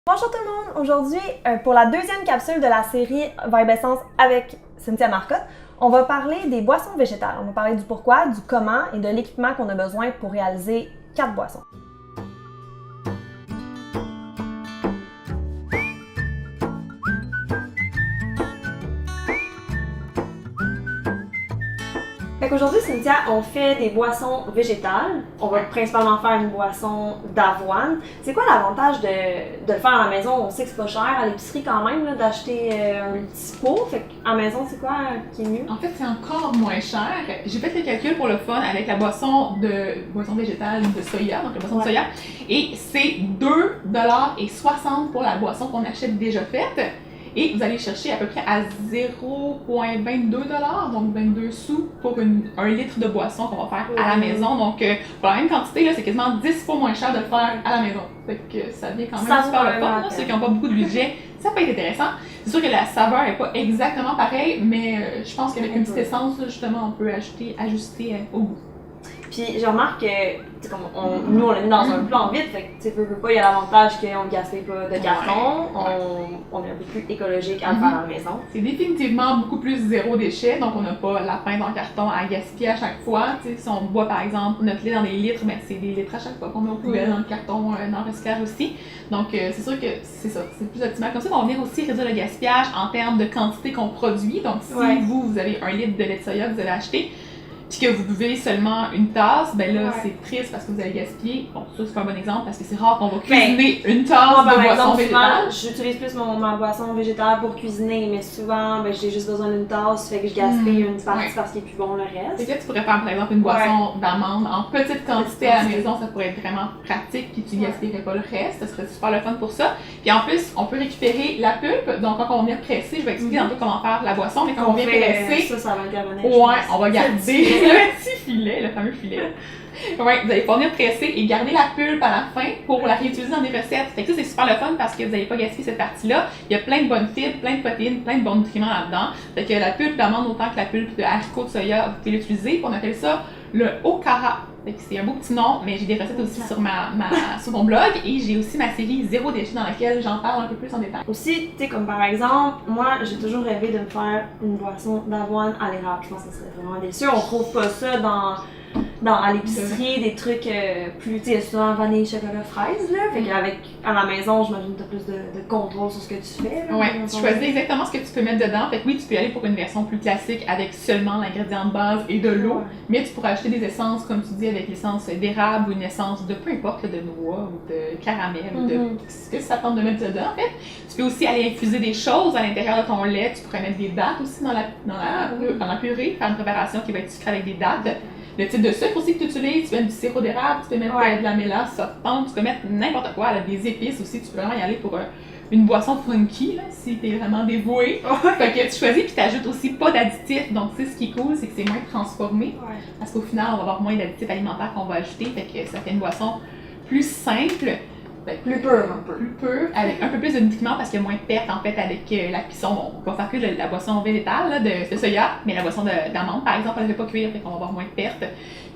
Bonjour tout le monde! Aujourd'hui, pour la deuxième capsule de la série Vibe Essence avec Cynthia Marcotte, on va parler des boissons végétales. On va parler du pourquoi, du comment et de l'équipement qu'on a besoin pour réaliser 4 boissons. Aujourd'hui, Cynthia, on fait des boissons végétales. On va principalement faire une boisson d'avoine. C'est quoi l'avantage de le faire à la maison? On sait que c'est pas cher à l'épicerie quand même d'acheter un petit pot. Fait qu'à la maison, c'est quoi qui est mieux? En fait, c'est encore moins cher. J'ai fait les calculs pour le fun avec la boisson végétale de soya, donc la boisson de soya. Et c'est 2,60$ pour la boisson qu'on achète déjà faite. Et vous allez chercher à peu près à 0,22$, donc 22 sous pour un litre de boisson qu'on va faire à la maison. Donc, pour la même quantité, là, c'est quasiment 10 fois moins cher de le faire à la maison. Fait que ça vient quand même super le fun. Ceux qui n'ont pas beaucoup de budget, ça peut être intéressant. C'est sûr que la saveur n'est pas exactement pareille, mais je pense qu'avec une petite essence, justement, on peut ajuster au goût. Puis je remarque que nous on l'a mis dans un plan vide, fait que tu veux pas, il y a l'avantage qu'on ne gaspille pas de carton, on est un peu plus écologique à le faire à la maison. C'est définitivement beaucoup plus zéro déchet, donc on n'a pas la pinte en carton à gaspiller à chaque fois. T'sais, si on boit par exemple notre lait dans des litres, ben, c'est des litres à chaque fois qu'on met au poubelle dans le carton non recyclage aussi. Donc c'est sûr que c'est ça, c'est plus optimal. Comme ça, on va venir aussi réduire le gaspillage en termes de quantité qu'on produit. Donc si vous avez un litre de lait de soya que vous allez acheter, puis que vous buvez seulement une tasse, ben là, c'est triste parce que vous allez gaspiller. Bon, ça, c'est pas un bon exemple parce que c'est rare qu'on va cuisiner une tasse de boisson végétale. J'utilise plus ma boisson végétale pour cuisiner, mais souvent, ben, j'ai juste besoin d'une tasse, fait que je gaspille une partie parce qu'il est plus bon le reste. Peut-être que tu pourrais faire, par exemple, une boisson d'amande en petite quantité à la maison, ça pourrait être vraiment pratique, puis tu gaspillerais pas le reste, ça serait super le fun pour ça. Puis en plus, on peut récupérer la pulpe, donc quand on vient presser, je vais expliquer un peu comment faire la boisson, mais quand on vient presser, ça va intervenir. On va garder le petit filet, le fameux filet. Ouais, vous allez pas venir presser et garder la pulpe à la fin pour la réutiliser dans des recettes. Fait que ça, c'est super le fun parce que vous n'allez pas gaspiller cette partie-là. Il y a plein de bonnes fibres, plein de protéines, plein de bons nutriments là-dedans. Fait que la pulpe d'amande autant que la pulpe de haricot de soya, vous pouvez l'utiliser. On appelle ça le okara. Fait que c'est un beau petit nom, mais j'ai des recettes aussi sur sur mon blog et j'ai aussi ma série Zéro déchet dans laquelle j'en parle un peu plus en détail. Aussi, tu sais, comme par exemple, moi j'ai toujours rêvé de me faire une boisson d'avoine à l'érable. Je pense que ça serait vraiment délicieux. On trouve pas ça à l'épicerie, des trucs plus, tu sais, souvent vanille, chocolat, fraise, là. Fait qu'avec, à la maison, j'imagine que t'as plus de contrôle sur ce que tu fais. Là, ouais, tu choisis exactement ce que tu peux mettre dedans. Fait que oui, tu peux aller pour une version plus classique avec seulement l'ingrédient de base et de l'eau, mais tu pourras acheter des essences, comme tu dis, avec l'essence d'érable ou une essence de peu importe, de noix ou de caramel ou de ce que ça tente de mettre dedans, en fait. Tu peux aussi aller infuser des choses à l'intérieur de ton lait. Tu pourrais mettre des dattes aussi dans la purée, faire une préparation qui va être sucrée avec des dattes. Le type de sucre aussi que tu utilises, tu peux mettre du sirop d'érable, tu peux mettre de la mélasse, tu peux mettre n'importe quoi, là, des épices aussi, tu peux vraiment y aller pour une boisson funky, là, si t'es vraiment dévoué. Fait que tu choisis puis t'ajoutes aussi pas d'additifs, donc tu sais, ce qui est cool, c'est que c'est moins transformé, parce qu'au final, on va avoir moins d'additifs alimentaires qu'on va ajouter, fait que ça fait une boisson plus simple. Plus pur un peu. Plus pur, avec un peu plus de nutriments parce qu'il y a moins de pertes en fait avec la cuisson. Bon, on va faire que la boisson végétale là, de soya, mais la boisson d'amande par exemple, elle ne fait pas cuire, fait qu'on va avoir moins de pertes.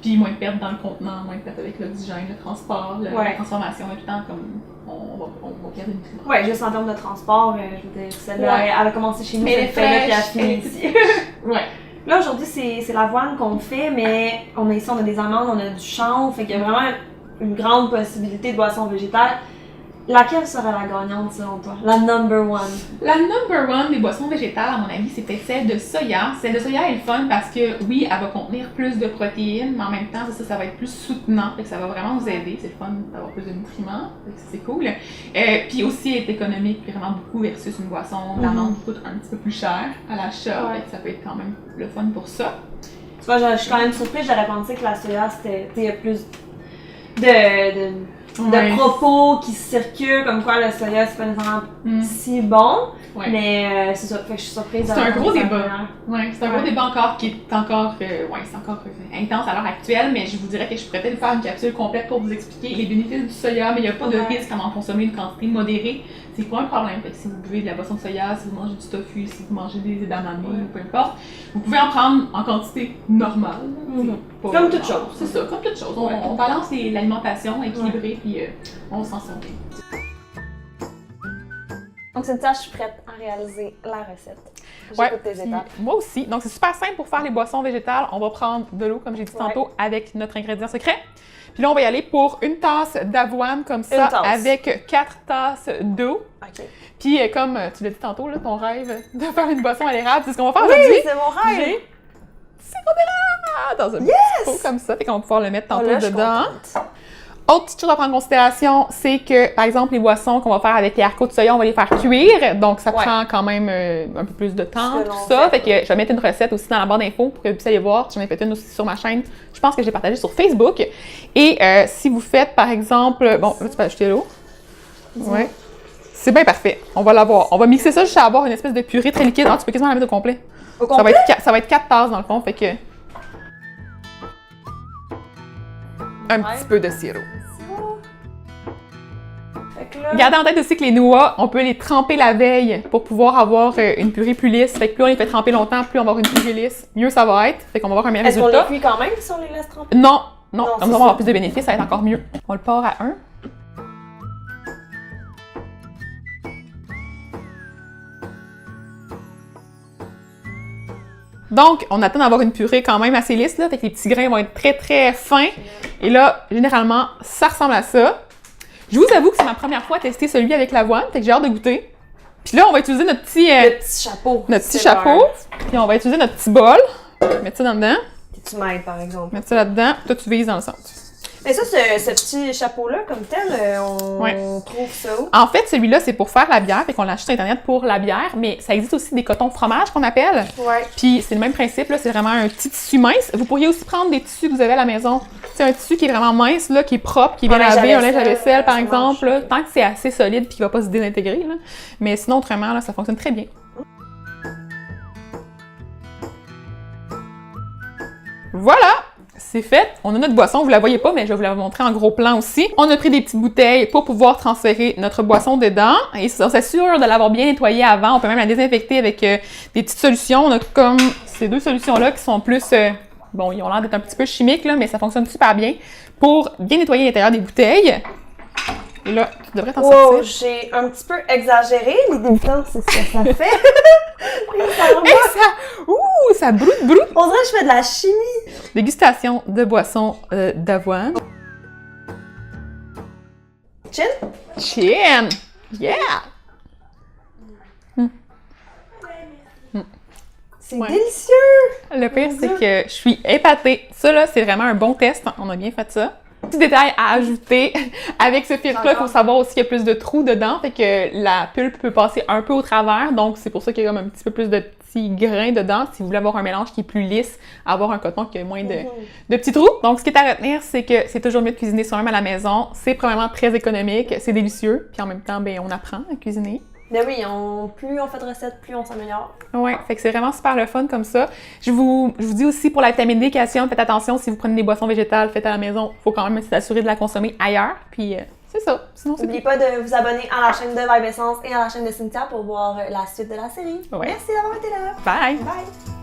Puis moins de pertes dans le contenant, moins de pertes avec l'oxygène, le transport, la transformation et tout le temps, comme on va perdre des nutriments. Ouais, juste en termes de transport, je veux dire, celle-là, elle a commencé chez nous, mais elle fait là, puis elle finit ici. Là, aujourd'hui, c'est l'avoine qu'on fait, mais on a des amandes, on a du chanvre, fait qu'il y a vraiment une grande possibilité de boisson végétale. Laquelle serait la gagnante selon toi? La number one? La number one des boissons végétales, à mon avis, c'était celle de soya. Celle de soya est le fun parce que oui, elle va contenir plus de protéines, mais en même temps, ça va être plus soutenant. Fait que ça va vraiment vous aider. C'est le fun d'avoir plus de nutriments. C'est cool. Puis aussi, elle est économique vraiment beaucoup versus une boisson d'amande qui coûte un petit peu plus cher à l'achat. Fait que ça peut être quand même le fun pour ça. Tu vois, je suis quand même surprise. J'aurais pensé que la soya, c'était plus de propos qui circulent, comme quoi le soya c'est pas nécessairement si bon, mais c'est ça, fait que je suis surprise. C'est un gros débat. C'est un gros débat encore qui est encore, c'est encore intense à l'heure actuelle, mais je vous dirais que je pourrais peut-être faire une capsule complète pour vous expliquer les bénéfices du soya, mais il n'y a pas de risque à en consommer une quantité modérée. C'est pas un problème. Fait que si vous buvez de la boisson de soya, si vous mangez du tofu, si vous mangez des edamame, peu importe, vous pouvez en prendre en quantité normale. Comme toute chose. C'est ça, comme toute chose. On balance l'alimentation équilibrée puis on s'en sort bien. Donc, Cynthia, je suis prête à réaliser la recette. Ouais, J'écoute tes étapes. moi aussi. Donc, c'est super simple pour faire les boissons végétales. On va prendre de l'eau, comme j'ai dit tantôt, avec notre ingrédient secret. Puis là, on va y aller pour une tasse d'avoine comme ça, avec 4 tasses d'eau. OK. Puis, comme tu l'as dit tantôt, là, ton rêve de faire une boisson à l'érable, c'est ce qu'on va faire aujourd'hui. Oui, c'est mon rêve! J'ai sirop d'érable dans un petit pot comme ça. Fait qu'on va pouvoir le mettre tantôt dedans. Autre petite chose à prendre en considération, c'est que, par exemple, les boissons qu'on va faire avec les haricots de soya, on va les faire cuire. Donc, ça prend quand même un peu plus de temps, tout ça. Fait que je vais mettre une recette aussi dans la barre d'infos pour que vous puissiez aller voir. J'en ai fait une aussi sur ma chaîne. Je pense que j'ai partagé sur Facebook. Et si vous faites, par exemple... Bon, là, tu peux ajouter l'eau. Ouais. C'est bien parfait. On va l'avoir. On va mixer ça jusqu'à avoir une espèce de purée très liquide. Ah, tu peux quasiment la mettre au complet. Au complet? Ça va être 4 tasses dans le fond. Fait que... Un petit peu de sirop. Gardez en tête aussi que les noix, on peut les tremper la veille pour pouvoir avoir une purée plus lisse. Fait que plus on les fait tremper longtemps, plus on va avoir une purée lisse, mieux ça va être. Fait qu'on va avoir un meilleur résultat. Est-ce qu'on les cuit quand même si on les laisse tremper? Non, comme ça on va avoir plus de bénéfices, ça va être encore mieux. On le part à 1. Donc, on attend d'avoir une purée quand même assez lisse, là, fait que les petits grains vont être très très fins. Et là, généralement, ça ressemble à ça. Je vous avoue que c'est ma première fois à tester celui avec l'avoine, fait que j'ai hâte de goûter. Puis là, on va utiliser notre petit... le petit chapeau. Notre petit chapeau. Puis on va utiliser notre petit bol. Mettre ça dans dedans. Puis tu m'aides, par exemple. Mettre ça là-dedans. Toi, tu vises dans le centre. Mais ça, ce petit chapeau-là, comme tel, on trouve ça où? En fait, celui-là, c'est pour faire la bière. Fait qu'on l'achète sur Internet pour la bière. Mais ça existe aussi des cotons fromage qu'on appelle. Ouais. Puis c'est le même principe, là. C'est vraiment un petit tissu mince. Vous pourriez aussi prendre des tissus que vous avez à la maison. C'est un tissu qui est vraiment mince, là, qui est propre, qui est bien lavé, un linge à vaisselle, par exemple. Là, tant que c'est assez solide puis qu'il va pas se désintégrer. Là. Mais sinon, autrement, là, ça fonctionne très bien. Voilà! C'est fait. On a notre boisson, vous la voyez pas, mais je vais vous la montrer en gros plan aussi. On a pris des petites bouteilles pour pouvoir transférer notre boisson dedans. Et on s'assure de l'avoir bien nettoyée avant. On peut même la désinfecter avec des petites solutions. On a comme ces deux solutions-là qui sont plus... bon, ils ont l'air d'être un petit peu chimiques, là, mais ça fonctionne super bien pour bien nettoyer l'intérieur des bouteilles. Et là, tu devrais t'en sortir. J'ai un petit peu exagéré. Les débutants, c'est ce que ça fait. Ça broute. On dirait que je fais de la chimie. Dégustation de boissons d'avoine. Chin! Yeah! C'est délicieux! Le pire, c'est que je suis épatée. Ça, là, c'est vraiment un bon test. On a bien fait ça. Petit détail à ajouter, avec ce filtre-là, il faut savoir aussi qu'il y a plus de trous dedans, fait que la pulpe peut passer un peu au travers, donc c'est pour ça qu'il y a comme un petit peu plus de petits grains dedans. Si vous voulez avoir un mélange qui est plus lisse, avoir un coton qui a moins de petits trous. Donc, ce qui est à retenir, c'est que c'est toujours mieux de cuisiner soi-même à la maison. C'est premièrement très économique, c'est délicieux, puis en même temps, ben, on apprend à cuisiner. Ben oui, plus on fait de recettes, plus on s'améliore. Ouais, fait que c'est vraiment super le fun comme ça. Je vous dis aussi pour la vitamine D, calcium, faites attention si vous prenez des boissons végétales faites à la maison, faut quand même s'assurer de la consommer ailleurs. Puis c'est ça. Sinon, n'oubliez pas de vous abonner à la chaîne de Vibe Essence et à la chaîne de Cynthia pour voir la suite de la série. Ouais. Merci d'avoir été là. Bye. Bye.